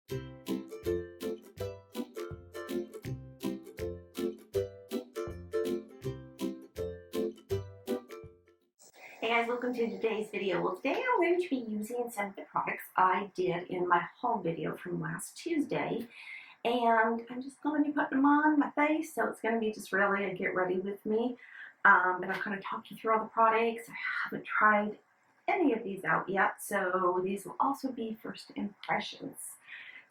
Hey guys, welcome to today's video. Well, today I'm going to be using some of the products I did in my haul video from last Tuesday. And I'm just going to be putting them on my face, so it's going to be just really a get ready with me. But I'll kind of talk you through all the products. I haven't tried any of these out yet, so these will also be first impressions.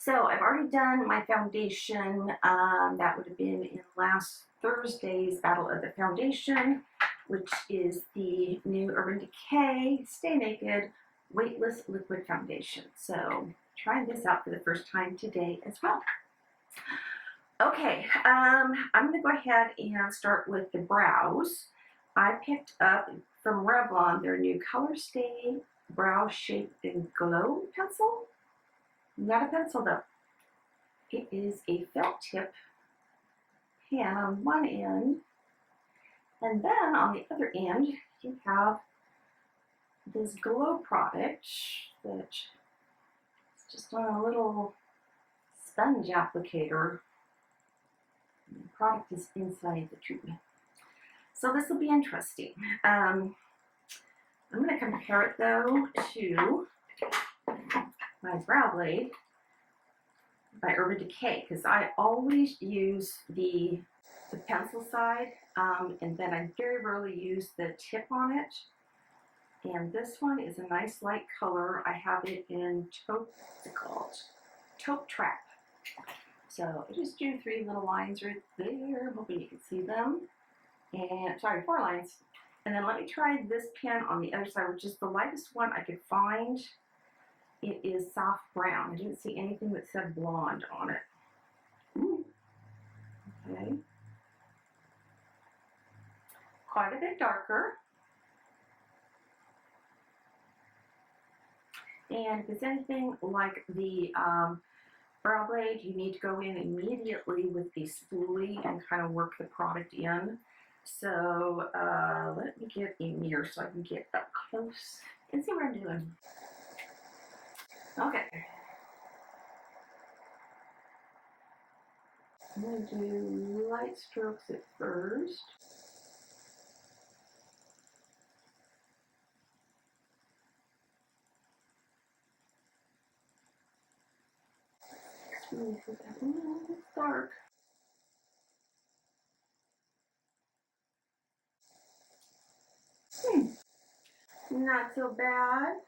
So I've already done my foundation. That would have been in last Thursday's Battle of the Foundation, which is the new Urban Decay Stay Naked Weightless Liquid Foundation. So trying this out for the first time today as well. Okay, I'm going to go ahead and start with the brows. I picked up from Revlon their new Color Stay Brow Shape and Glow pencil. Not a pencil though. It is a felt tip pen on one end, and then on the other end you have this glow product that is just on a little sponge applicator. And the product is inside the treatment. So this will be interesting. I'm going to compare it though to my brow blade by Urban Decay, because I always use the pencil side, and then I very rarely use the tip on it. And this one is a nice light color. I have it in taupe, what's it called? Taupe Trap. So I just drew 3 little lines right there, hoping you can see them. And sorry, 4 lines. And then let me try this pen on the other side, which is the lightest one I could find. It is soft brown. I didn't see anything that said blonde on it. Okay. Quite a bit darker. And if it's anything like the brow blade, you need to go in immediately with a spoolie and kind of work the product in. So let me get a mirror so I can get up close and see what I'm doing. Okay. I'm going to do light strokes at first. It's dark. Not so bad.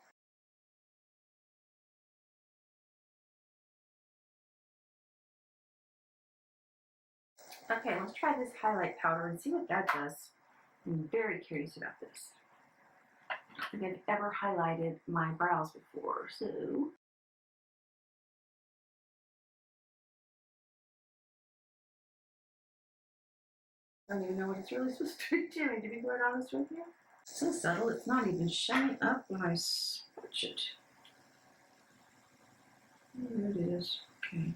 Okay, let's try this highlight powder and see what that does. I'm very curious about this. I don't think I've ever highlighted my brows before, so. I don't even know what it's really supposed to be doing, to be quite honest with you. It's so subtle, it's not even showing up when I swatch it. There it is. Okay.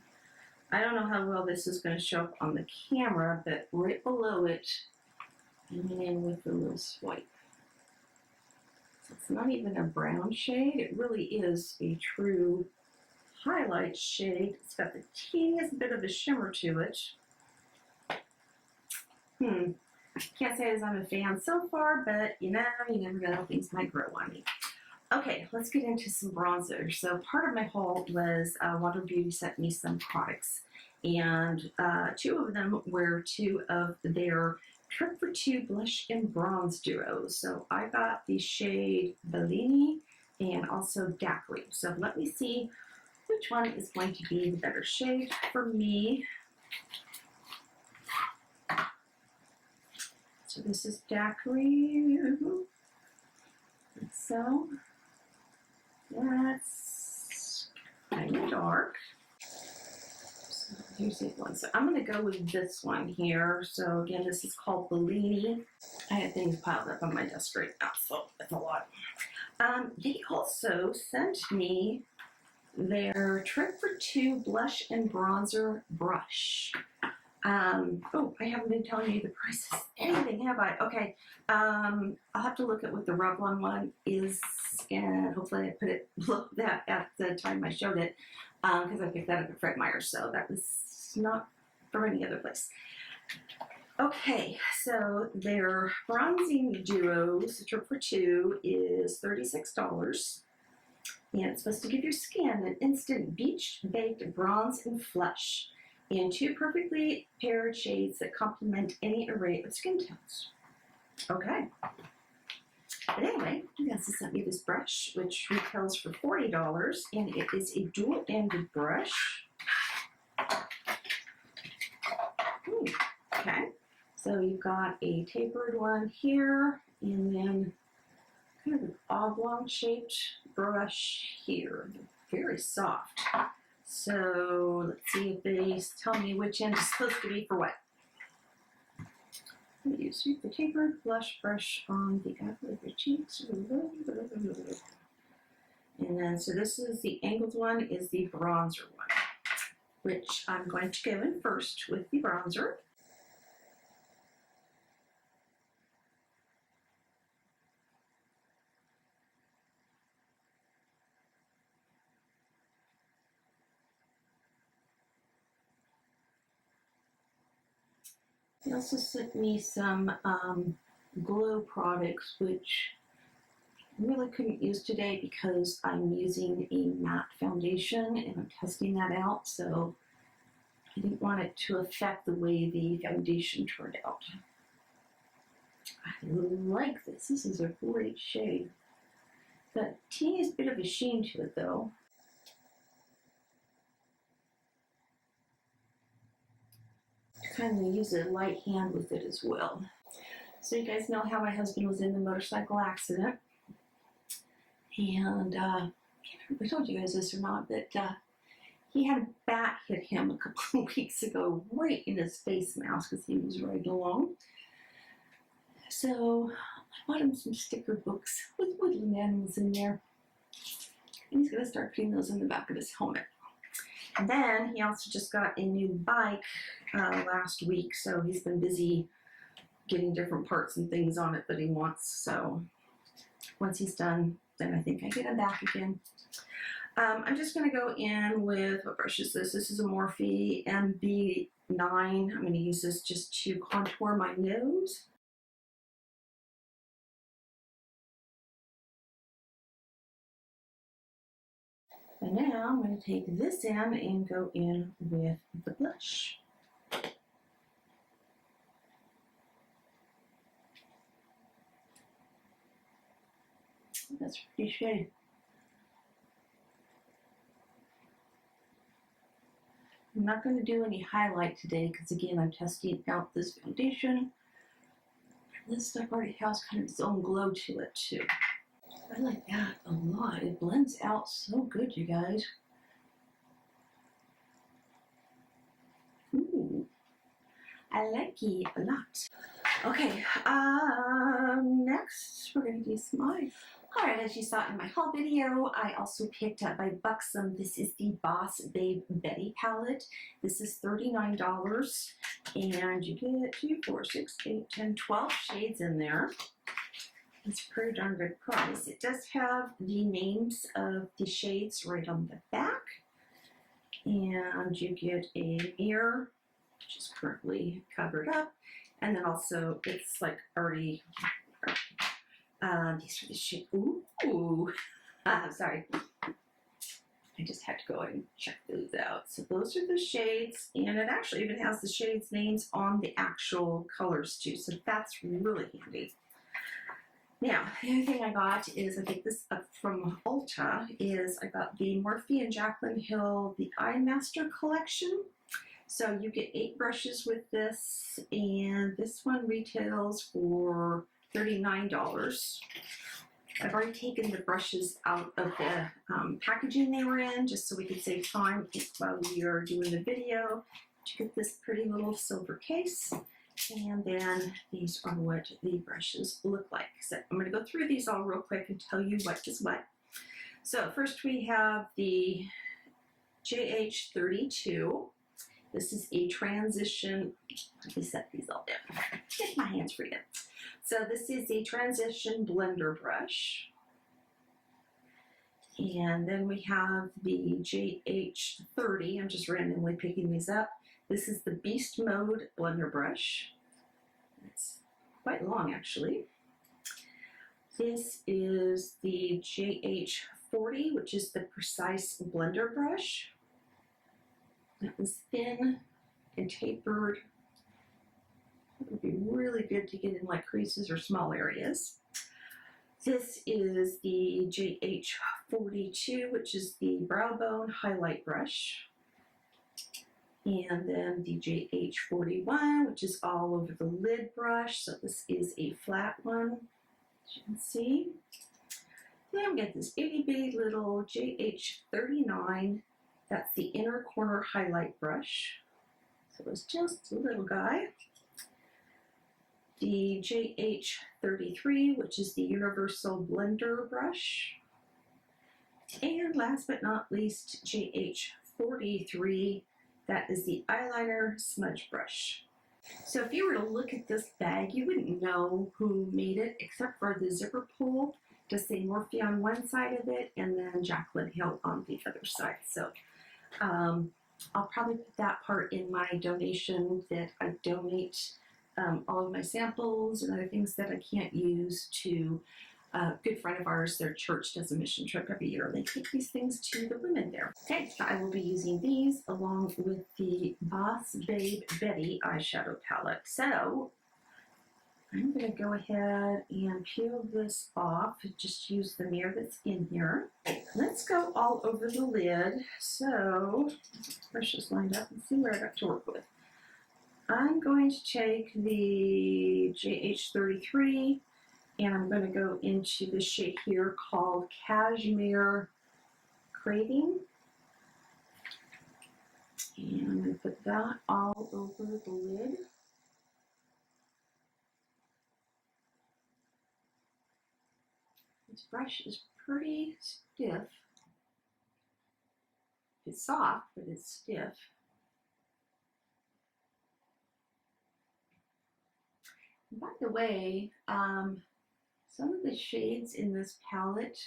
I don't know how well this is going to show up on the camera, but right below it, I'm in with a little swipe. So it's not even a brown shade, it really is a true highlight shade. It's got the teeniest bit of a shimmer to it. Can't say as I'm a fan so far, but you never know, things might grow on me. Okay, let's get into some bronzer. So part of my haul was Water Beauty sent me some products, and 2 of them were 2 of their Trick for 2 blush and bronze duos. So I got the shade Bellini and also Daiquiri. So let me see which one is going to be the better shade for me. So this is Daiquiri. So that's kind of dark. So here's the one. So I'm going to go with this one here. So again, this is called Bellini. I have things piled up on my desk right now, so that's a lot. They also sent me their Trick for 2 blush and bronzer brush. Oh, I haven't been telling you the prices. Anything, have I? Okay. I'll have to look at what the Revlon one is, and hopefully I put it below that at the time I showed it. because I picked that up at Fred Meyer's, so that was not from any other place. Okay, so their bronzing duos, 2 for $2, is $36. And it's supposed to give your skin an instant beach-baked bronze and flush in 2 perfectly paired shades that complement any array of skin tones. Okay. But anyway, you guys sent me this brush, which retails for $40, and it is a dual-ended brush. Okay. So you've got a tapered one here, and then kind of an oblong shaped brush here. Very soft. So let's see if they tell me which end is supposed to be for what. You sweep the tapered blush brush on the apple of your cheeks. And then, so this is the angled one, is the bronzer one, which I'm going to go in first with the bronzer. They also sent me some glow products, which I really couldn't use today because I'm using a matte foundation and I'm testing that out, so I didn't want it to affect the way the foundation turned out. I like this. This is a great shade. Got a teeniest bit of a sheen to it though. Kind of use a light hand with it as well. So you guys know how my husband was in the motorcycle accident, and I can't remember if I told you guys this or not, but he had a bat hit him a couple of weeks ago right in his face mask as he was riding along. So I bought him some sticker books with woodland animals in there, and he's going to start putting those in the back of his helmet. And then he also just got a new bike last week, so he's been busy getting different parts and things on it that he wants. So once he's done, then I think I get him back again. I'm just going to go in with, what brush is this? This is a Morphe MB9. I'm going to use this just to contour my nose. And now I'm going to take this in and go in with the blush. That's a pretty shade. I'm not going to do any highlight today because again I'm testing out this foundation. This stuff already has kind of its own glow to it too. I like that a lot. It blends out so good, you guys. Ooh, I like it a lot. Okay, next we're going to do some eyes. Alright, as you saw in my haul video, I also picked up by Buxom. This is the Boss Babe Betty palette. This is $39, and you get 2, 4, 6, 8, 10, 12 shades in there. It's a pretty darn good price. It does have the names of the shades right on the back, and you get a mirror, which is currently covered up, and then also it's like already, these are the shades. Ooh, sorry. I just had to go ahead and check those out. So those are the shades, and it actually even has the shades names on the actual colors too, so that's really handy. Now, the other thing I got is, I picked this up from Ulta, is I got the Morphe and Jaclyn Hill, the Eye Master collection. So you get 8 brushes with this, and this one retails for $39. I've already taken the brushes out of the packaging they were in, just so we could save time while we are doing the video, to get this pretty little silver case. And then these are what the brushes look like. So I'm going to go through these all real quick and tell you what is what. So first we have the JH32. This is a transition. Let me set these all down. Get my hands free. So this is a transition blender brush. And then we have the JH30. I'm just randomly picking these up. This is the Beast Mode blender brush. It's quite long, actually. This is the JH40, which is the Precise blender brush. That is thin and tapered. It would be really good to get in like creases or small areas. This is the JH42, which is the brow bone highlight brush. And then the JH41, which is all over the lid brush. So this is a flat one, as you can see. Then we got this itty bitty little JH39. That's the inner corner highlight brush. So it's just a little guy. The JH33, which is the universal blender brush. And last but not least, JH43, that is the eyeliner smudge brush. So if you were to look at this bag, you wouldn't know who made it except for the zipper pull. Just say Morphe on one side of it and then Jaclyn Hill on the other side. So I'll probably put that part in my donation that I donate all of my samples and other things that I can't use to a good friend of ours. Their church does a mission trip every year. They take these things to the women there. Okay, so I will be using these along with the Boss Babe Betty eyeshadow palette. So I'm going to go ahead and peel this off. Just use the mirror that's in here. Let's go all over the lid. So brushes lined up and see where I got to work with. I'm going to take the JH33 and I'm going to go into the shade here called Cashmere Craving. And I'm going to put that all over the lid. This brush is pretty stiff. It's soft, but it's stiff. By the way, some of the shades in this palette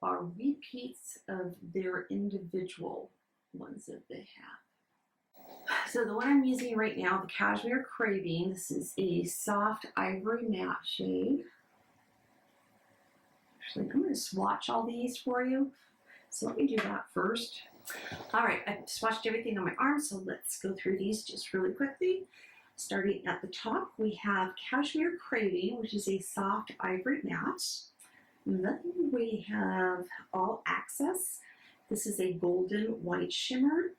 are repeats of their individual ones that they have. So the one I'm using right now, the Cashmere Craving, this is a soft ivory matte shade. Actually, I'm going to swatch all these for you. So let me do that first. All right, I've swatched everything on my arm, so let's go through these just really quickly. Starting at the top, we have Cashmere Craving, which is a soft ivory matte. Then we have All Access. This is a golden white shimmer.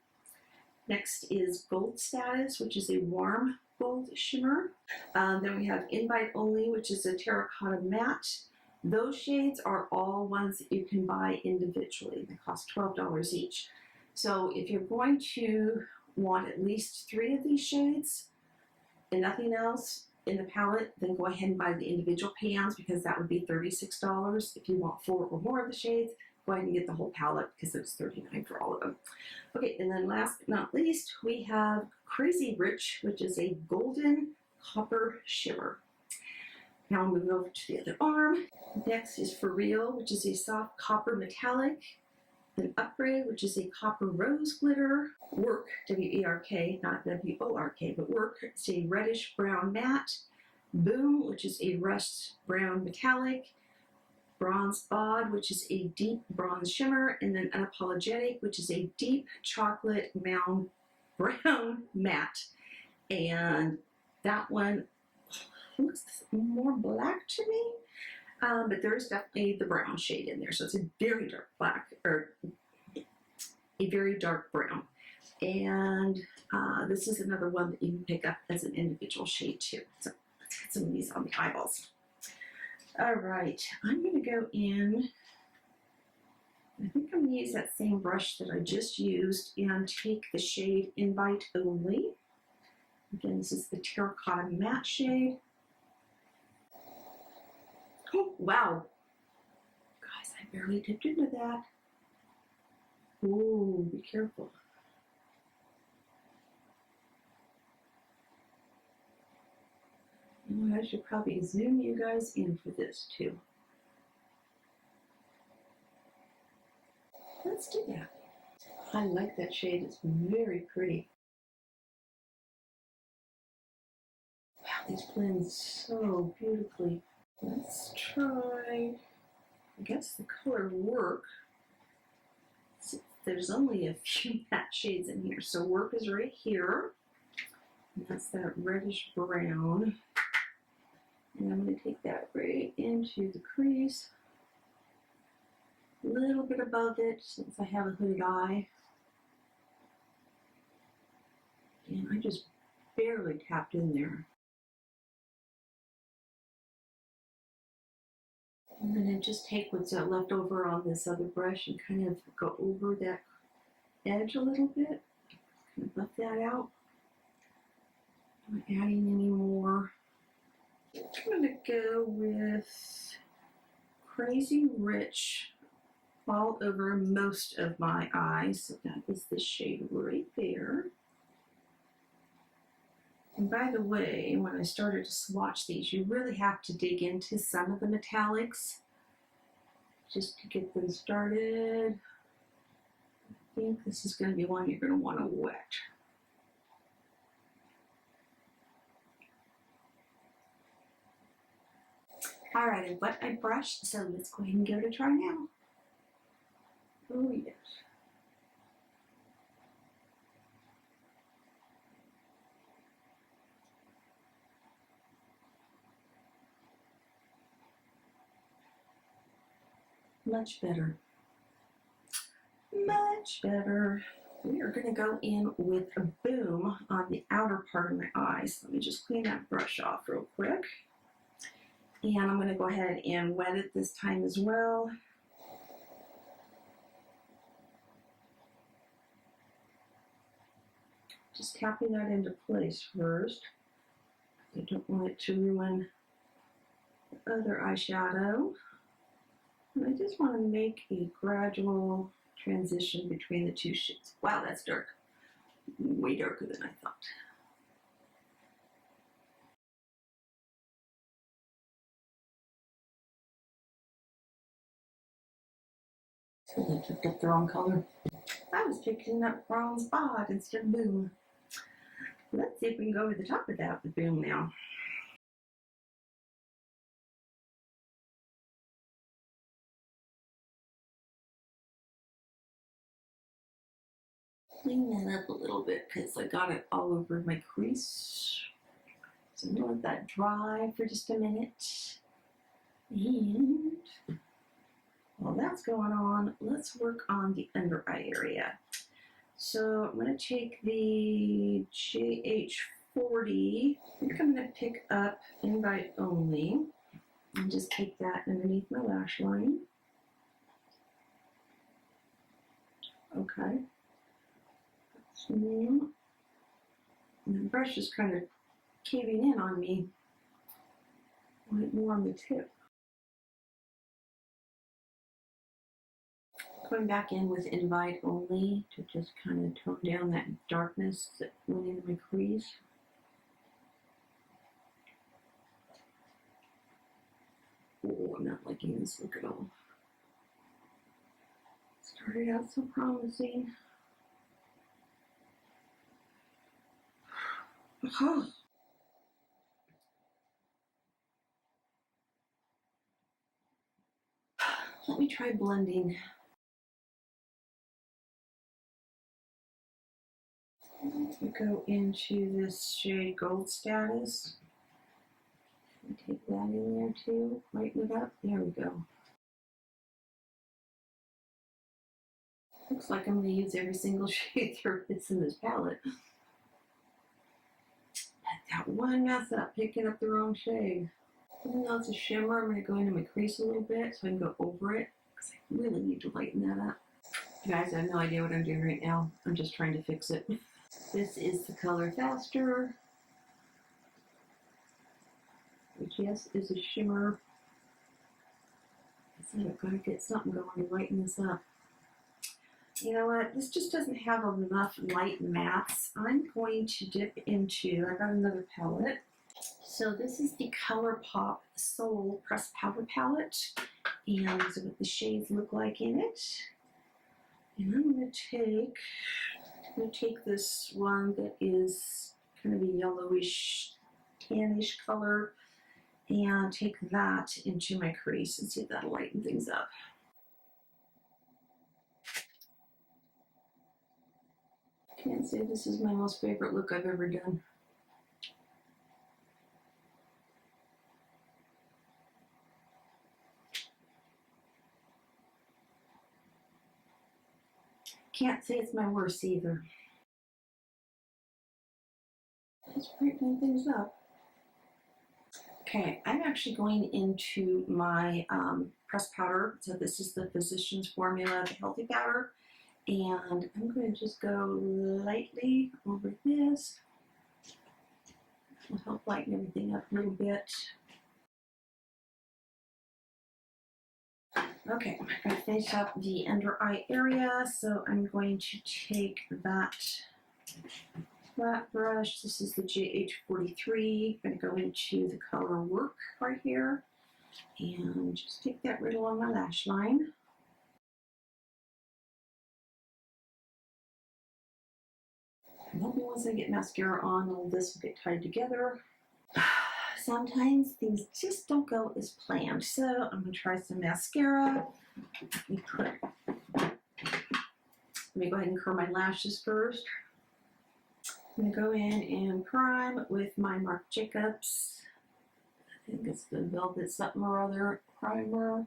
Next is Gold Status, which is a warm gold shimmer. Then we have Invite Only, which is a terracotta matte. Those shades are all ones that you can buy individually. They cost $12 each. So if you're going to want at least 3 of these shades, and nothing else in the palette, then go ahead and buy the individual pans because that would be $36. If you want 4 or more of the shades, go ahead and get the whole palette because it's $39 for all of them. Okay, and then last but not least, we have Crazy Rich, which is a golden copper shimmer. Now I'll move over to the other arm. Next is For Real, which is a soft copper metallic. Then Upgrade, which is a copper rose glitter. Work, W-E-R-K, not W-O-R-K, but Work, it's a reddish brown matte. Boom, which is a rust brown metallic. Bronze Bod, which is a deep bronze shimmer. And then Unapologetic, which is a deep chocolate brown matte. And that one looks more black to me. But there's definitely the brown shade in there. So it's a very dark black, or a very dark brown. And this is another one that you can pick up as an individual shade too. So let's get some of these on the eyeballs. All right, I'm going to go in. I think I'm going to use that same brush that I just used and take the shade Invite Only. Again, this is the terracotta matte shade. Oh, wow. Guys, I barely dipped into that. Ooh, be careful. You know, I should probably zoom you guys in for this too. let's do that. I like that shade. It's very pretty. Wow, these blend so beautifully. Let's try, I guess the color work. There's only a few matte shades in here. So work is right here. And that's that reddish brown. And I'm going to take that right into the crease. A little bit above it since I have a hooded eye. And I just barely tapped in there. I'm going to just take what's left over on this other brush and kind of go over that edge a little bit. Kind of buff that out. I'm not adding any more. I'm going to go with Crazy Rich all over most of my eyes. So that is the shade right there. And by the way, when I started to swatch these, you really have to dig into some of the metallics just to get them started. I think this is going to be one you're going to want to wet. All right, I've wet my brush, so let's go ahead and give it a try now. Oh, yes. Much better. Much better. We are going to go in with a Boom on the outer part of my eyes. Let me just clean that brush off real quick. And I'm going to go ahead and wet it this time as well. Just tapping that into place first. I don't want it to ruin the other eyeshadow. And I just want to make a gradual transition between the two shades. Wow, that's dark. Way darker than I thought. So I picked up the wrong color. I was picking up wrong spot instead of Boom. Let's see if we can go over the top of that with Boom now. Clean that up a little bit because I got it all over my crease. So I'm going to let that dry for just a minute. And while that's going on, let's work on the under eye area. So I'm going to take the GH40. I think I'm going to pick up Invite Only and just take that underneath my lash line. Okay. And the brush is kind of caving in on me. I want it more on the tip. Going back in with Invite Only to just kind of tone down that darkness that went into my crease. Oh, I'm not liking this look at all. Started out so promising. Oh. Let me try blending. We go into this shade Gold Status. Take that in there too. Lighten it up. There we go. Looks like I'm going to use every single shade that's in this palette. Had that one mess up, picking up the wrong shade. Even though it's a shimmer, I'm going to go into my crease a little bit so I can go over it because I really need to lighten that up. You guys, I have no idea what I'm doing right now. I'm just trying to fix it. This is the color Faster, which yes is a shimmer. I said I've got to get something going to lighten this up. You know what, this just doesn't have enough light mattes. I'm going to dip into, I got another palette. So this is the ColourPop Soul Pressed Powder Palette. And this is what the shades look like in it. And I'm going to take this one that is kind of a yellowish, tannish color, and take that into my crease and see if that'll lighten things up. Can't say this is my most favorite look I've ever done. Can't say it's my worst either. Let's brighten things up. Okay, I'm actually going into my pressed powder. So this is the Physicians Formula, the healthy powder. And I'm going to just go lightly over this. It'll help lighten everything up a little bit. Okay, I'm going to finish up the under eye area. So I'm going to take that flat brush. This is the GH43. I'm going to go into the color work right here and just take that right along my lash line. Maybe once I get mascara on, all this will get tied together. Sometimes things just don't go as planned. So I'm going to try some mascara. Let me go ahead and curl my lashes first. I'm going to go in and prime with my Marc Jacobs. I think it's the Velvet something or other primer.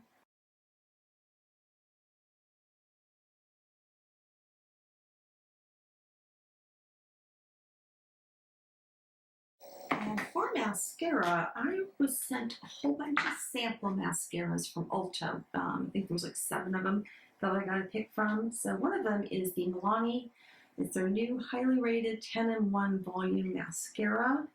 And for mascara, I was sent a whole bunch of sample mascaras from Ulta. I think there was like 7 of them that I got to pick from. So one of them is the Milani. It's their new highly rated 10-in-1 volume mascara.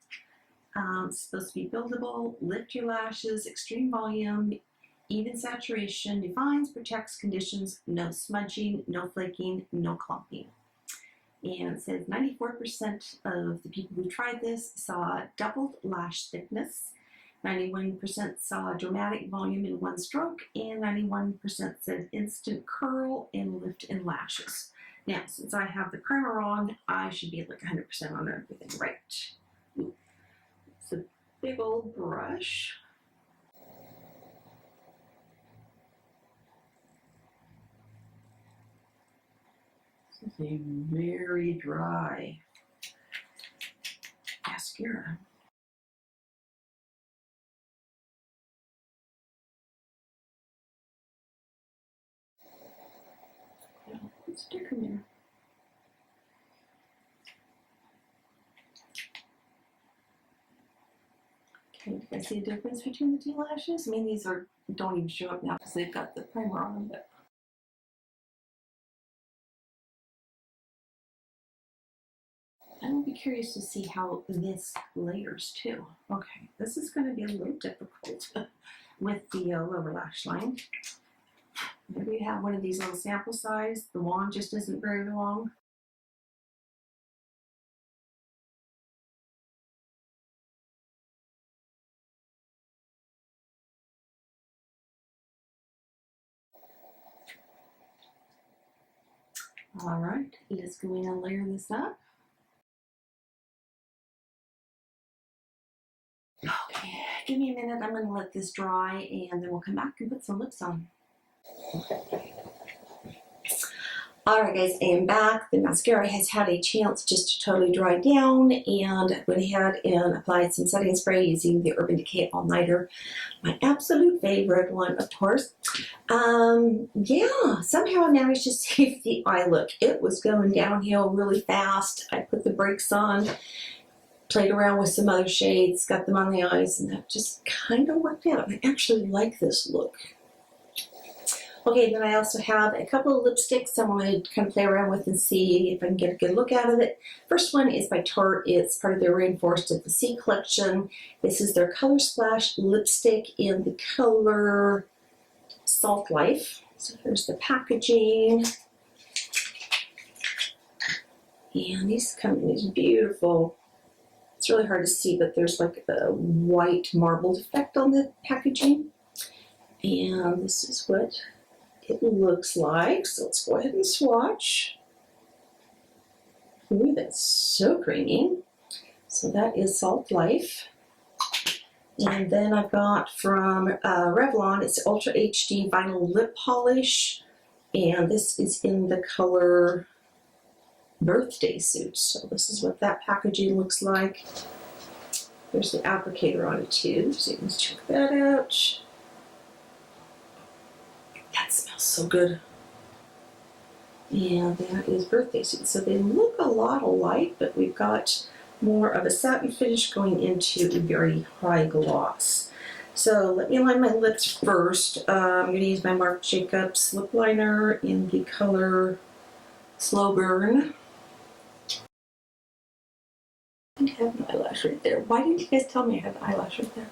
It's supposed to be buildable, lift your lashes, extreme volume, even saturation, defines, protects, conditions, no smudging, no flaking, no clumping. And it says 94% of the people who tried this saw doubled lash thickness, 91% saw dramatic volume in one stroke, and 91% said instant curl and lift in lashes. Now, since I have the primer on, I should be at like 100% on everything, right? Ooh. It's a big old brush. This is a very dry mascara. Let's stick them in. Okay, do you guys see a difference between the two lashes? I mean, these don't even show up now because they've got the primer on them, but I will be curious to see how this layers too. Okay, this is going to be a little difficult with the lower lash line. Maybe you have one of these little sample size. The wand just isn't very long. All right, let's go in and layer this up. Okay, give me a minute. I'm going to let this dry and then we'll come back and put some lips on. Alright guys, I am back. The mascara has had a chance just to totally dry down, and I went ahead and applied some setting spray using the Urban Decay All Nighter. My absolute favorite one, of course. Yeah, somehow I managed to save the eye look. It was going downhill really fast. I put the brakes on, played around with some other shades, got them on the eyes, and that just kind of worked out. I actually like this look. Okay, then I also have a couple of lipsticks I want to kind of play around with and see if I can get a good look out of it. First one is by Tarte. It's part of their Rainforest of the Sea collection. This is their Color Splash lipstick in the color Salt Life. So here's the packaging. And these come in these beautiful, it's really hard to see, but there's like a white marbled effect on the packaging. And this is what it looks like. So let's go ahead and swatch. Ooh, that's so creamy. So that is Salt Life. And then I've got from Revlon, it's Ultra HD Vinyl Lip Polish. And this is in the color Birthday Suit. So this is what that packaging looks like. There's the applicator on it too, so you can check that out. That smells so good. And that is Birthday Suit. So they look a lot alike, but we've got more of a satin finish going into a very high gloss. So let me line my lips first. I'm going to use my Marc Jacobs lip liner in the color Slow Burn. I have an eyelash right there. Why didn't you guys tell me I had an eyelash right there?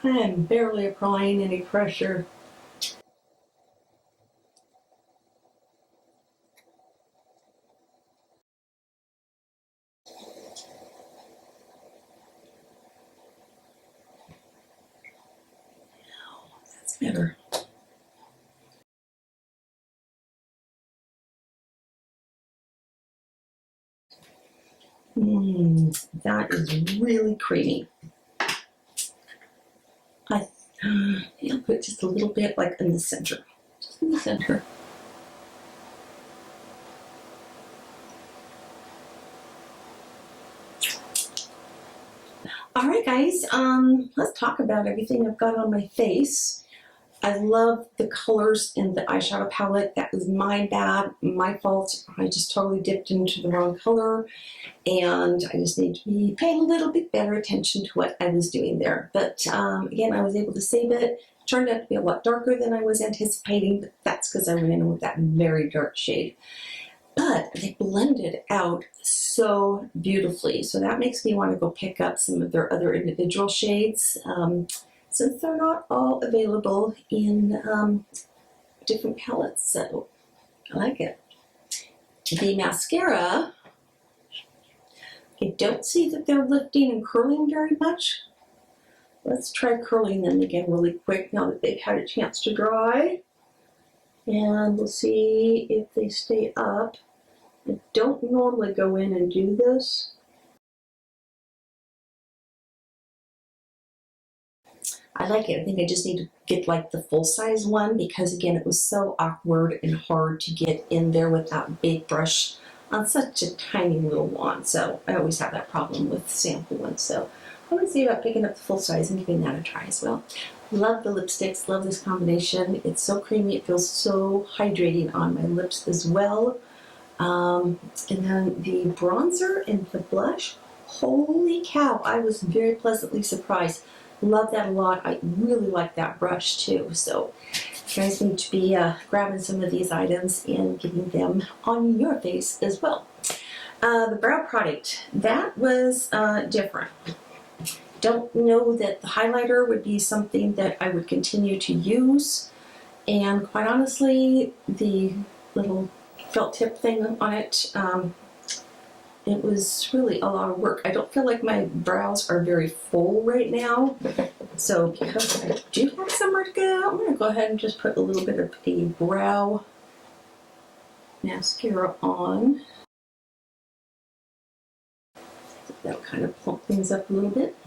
I am barely applying any pressure. That's better. That is really creamy. I'll put just a little bit like in the center. Just in the center. Alright guys, let's talk about everything I've got on my face. I love the colors in the eyeshadow palette. That was my bad, my fault. I just totally dipped into the wrong color, and I just need to be paying a little bit better attention to what I was doing there. But again, I was able to save it. It turned out to be a lot darker than I was anticipating, but that's because I went in with that very dark shade. But they blended out so beautifully, so that makes me want to go pick up some of their other individual shades. Since they're not all available in different palettes, so I like it. The mascara, I don't see that they're lifting and curling very much. Let's try curling them again really quick now that they've had a chance to dry. And we'll see if they stay up. I don't normally go in and do this. I like it. I think I just need to get like the full-size one because again, it was so awkward and hard to get in there with that big brush on such a tiny little wand. So I always have that problem with sample ones. So I'm going to see about picking up the full size and giving that a try as well. Love the lipsticks. Love this combination. It's so creamy. It feels so hydrating on my lips as well. And then the bronzer and the blush. Holy cow. I was very pleasantly surprised. Love that a lot. I really like that brush too. So you guys need to be grabbing some of these items and getting them on your face as well. The brow product, that was different. Don't know that the highlighter would be something that I would continue to use. And quite honestly, the little felt tip thing on it, it was really a lot of work. I don't feel like my brows are very full right now. So because I do have somewhere to go, I'm going to go ahead and just put a little bit of a brow mascara on. That'll kind of plump things up a little bit.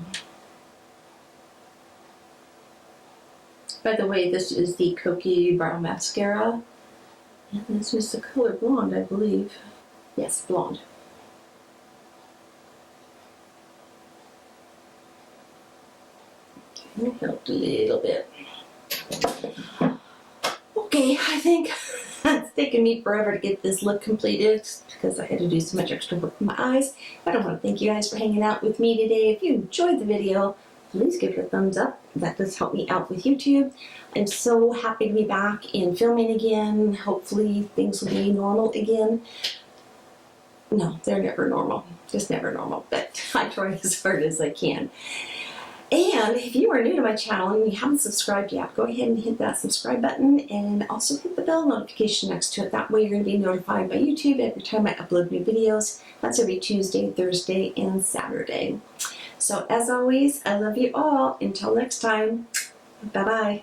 By the way, this is the Kokie Brow Mascara. And this was the color Blonde, I believe. Yes, Blonde. Okay, helped a little bit. Okay, I think it's taken me forever to get this look completed because I had to do so much extra work with my eyes. But I want to thank you guys for hanging out with me today. If you enjoyed the video, please give it a thumbs up. That does help me out with YouTube. I'm so happy to be back and filming again. Hopefully things will be normal again. No, they're never normal. Just never normal. But I try as hard as I can. And if you are new to my channel and you haven't subscribed yet, go ahead and hit that subscribe button and also hit the bell notification next to it. That way you're going to be notified by YouTube every time I upload new videos. That's every Tuesday, Thursday, and Saturday. So as always, I love you all. Until next time, bye-bye.